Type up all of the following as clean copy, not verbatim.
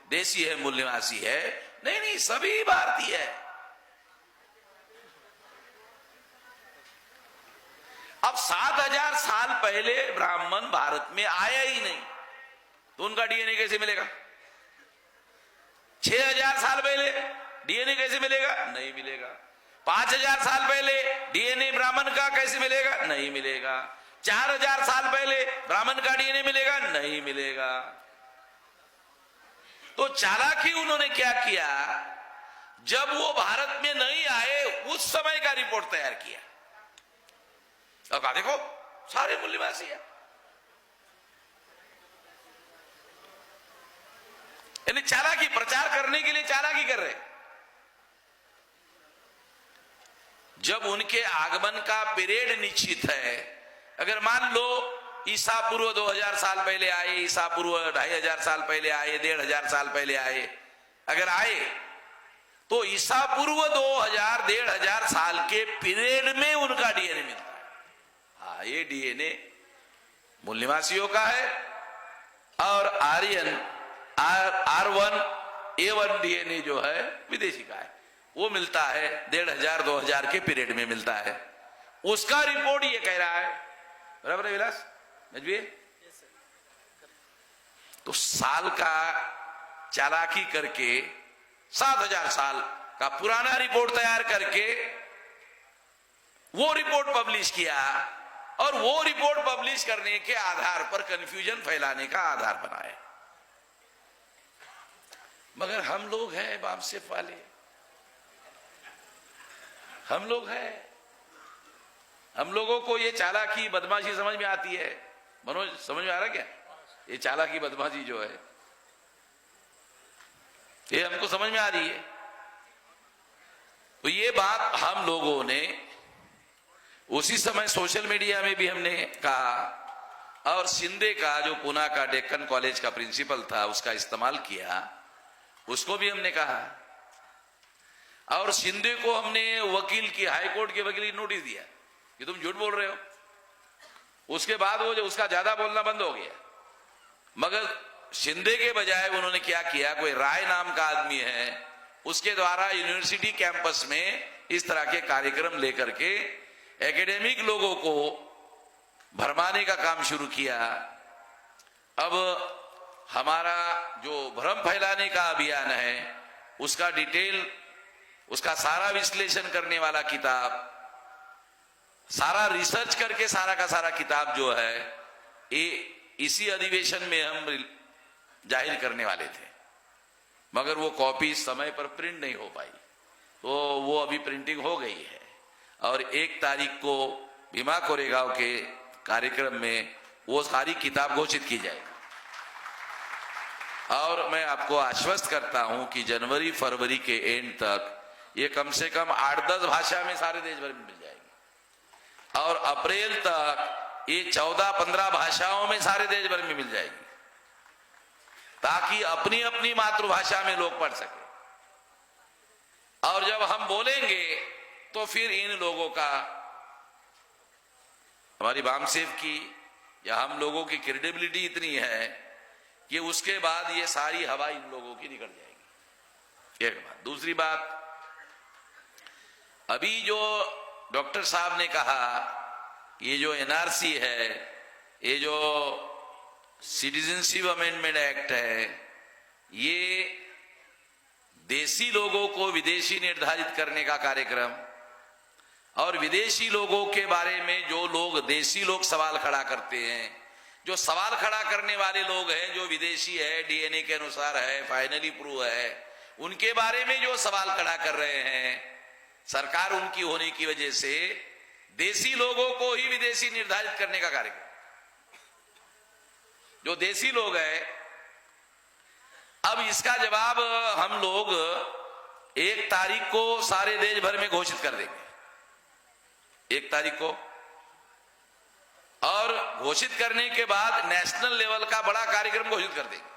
देशी है, मूल निवासी है। नहीं नहीं, सभी भारतीय है। अब 7000 साल पहले ब्राह्मण भारत में आया ही नहीं, तो उनका डीएनए कैसे मिलेगा? 6000 साल पहले डीएनए कैसे मिलेगा? नहीं मिलेगा। 5000 साल पहले डीएनए ब्राह्मण का कैसे मिलेगा? नहीं मिलेगा। 4000 साल पहले ब्राह्मण का डीएनए मिलेगा? नहीं मिलेगा। तो चालाकी उन्होंने क्या किया, जब वो भारत में नहीं आए उस समय का रिपोर्ट तैयार किया और कहा देखो सारे मूल निवासी है। यानी चालाकी, प्रचार करने के लिए चालाकी कर रहे। जब उनके आगमन का पीरियड निश्चित है, अगर मान लो ईसा पूर्व 2000 साल पहले आए, ईसा पूर्व 2500 साल पहले आए, 1500 साल पहले आए, अगर आए तो ईसा पूर्व 2000 1500 साल के पीरियड में उनका डीएनए मिलता है। हाँ, ये डीएनए मूल निवासियों का है और आर्यन R1A1 डीएनए जो है विदेशी का है, वो मिलता है 1500-2000 के पीरियड में मिलता है। उसका रिपोर्ट ये कह रहा है, बराबर है विलास नजवी? तो साल का चालाकी करके 7000 साल का पुराना रिपोर्ट तैयार करके वो रिपोर्ट पब्लिश किया और वो रिपोर्ट पब्लिश करने के आधार पर कंफ्यूजन फैलाने का आधार बनाया। मगर हम लोग हैं वामसेफ वाले, हम लोग हैं, हम लोगों को ये चालाकी बदमाशी समझ में आती है। मनोज, समझ में आ रहा क्या? ये चालाकी बदमाशी जो है ये हमको समझ में आ रही है। तो ये बात हम लोगों ने उसी समय सोशल मीडिया में भी हमने कहा और शिंदे का जो पुणे का डेक्कन कॉलेज का प्रिंसिपल था उसका इस्तेमाल किया, उसको भी हमने कहा। और शिंदे को हमने वकील की, हाईकोर्ट के वकील की नोटिस दिया कि तुम झूठ बोल रहे हो। उसके बाद वो जो उसका ज्यादा बोलना बंद हो गया। मगर शिंदे के बजाय उन्होंने क्या किया, कोई राय नाम का आदमी है, उसके द्वारा यूनिवर्सिटी कैंपस में इस तरह के कार्यक्रम लेकर के एकेडमिक लोगों को भरमाने का काम शुरू किया। अब हमारा जो भ्रम फैलाने का अभियान है उसका डिटेल, उसका सारा विश्लेषण करने वाला किताब, सारा रिसर्च करके सारा का सारा किताब जो है ये इसी अधिवेशन में हम जाहिर करने वाले थे, मगर वो कॉपी समय पर प्रिंट नहीं हो पाई, तो वो अभी प्रिंटिंग हो गई है और 1 तारीख को भीमा कोरेगांव के कार्यक्रम में वो सारी किताब घोषित की जाएगी। और मैं आपको आश्वस्त करता हूं कि जनवरी फरवरी के एंड तक ये कम से कम 8-10 भाषा में सारे देश भर में मिल जाएगी और अप्रैल तक ये 14-15 भाषाओं में सारे देश भर में मिल जाएगी, ताकि अपनी अपनी मातृभाषा में लोग पढ़ सके। और जब हम बोलेंगे तो फिर इन लोगों का, हमारी वामसेफ की या हम लोगों की क्रेडिबिलिटी इतनी है कि उसके बाद ये सारी हवा इन लोगों की निकल जाएगी। एक बात। दूसरी बात, अभी जो डॉक्टर साहब ने कहा ये जो एनआरसी है, ये जो सिटीजनशिप अमेंडमेंट एक्ट है, ये देशी लोगों को विदेशी निर्धारित करने का कार्यक्रम और विदेशी लोगों के बारे में जो लोग, देशी लोग सवाल खड़ा करते हैं, जो सवाल खड़ा करने वाले लोग हैं जो विदेशी है, डीएनए के अनुसार है, फाइनली प्रूव है, उनके बारे में जो सवाल खड़ा कर रहे हैं, सरकार उनकी होने की वजह से देशी लोगों को ही विदेशी निर्धारित करने का कार्यक्रम, जो देशी लोग हैं, अब इसका जवाब हम लोग 1 तारीख को सारे देश भर में घोषित कर देंगे, 1 तारीख को। और घोषित करने के बाद नेशनल लेवल का बड़ा कार्यक्रम घोषित कर देंगे,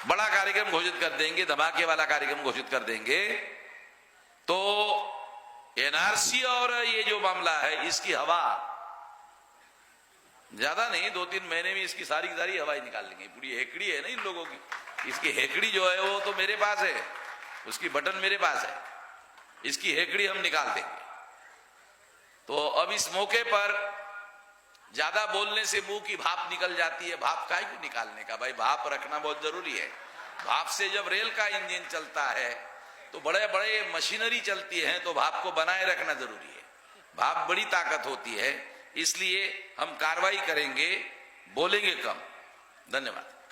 बड़ा कार्यक्रम घोषित कर देंगे, धमाके वाला कार्यक्रम घोषित कर देंगे। तो एनआरसी और ये जो मामला है इसकी हवा ज्यादा नहीं, 2-3 महीने में इसकी सारी की सारी हवाई निकाल लेंगे। पूरी हेकड़ी है ना इन लोगों की, इसकी हेकड़ी जो है वो तो मेरे पास है, उसकी बटन मेरे पास है, इसकी हेकड़ी हम निकाल देंगे। तो अब इस मौके पर ज्यादा बोलने से मुंह की भाप निकल जाती है। भाप काहे को निकालने का भाई, भाप रखना बहुत जरूरी है। भाप से जब रेल का इंजन चलता है तो बड़े बड़े मशीनरी चलती है, तो भाप को बनाए रखना जरूरी है। भाप बड़ी ताकत होती है, इसलिए हम कार्रवाई करेंगे, बोलेंगे कम। धन्यवाद।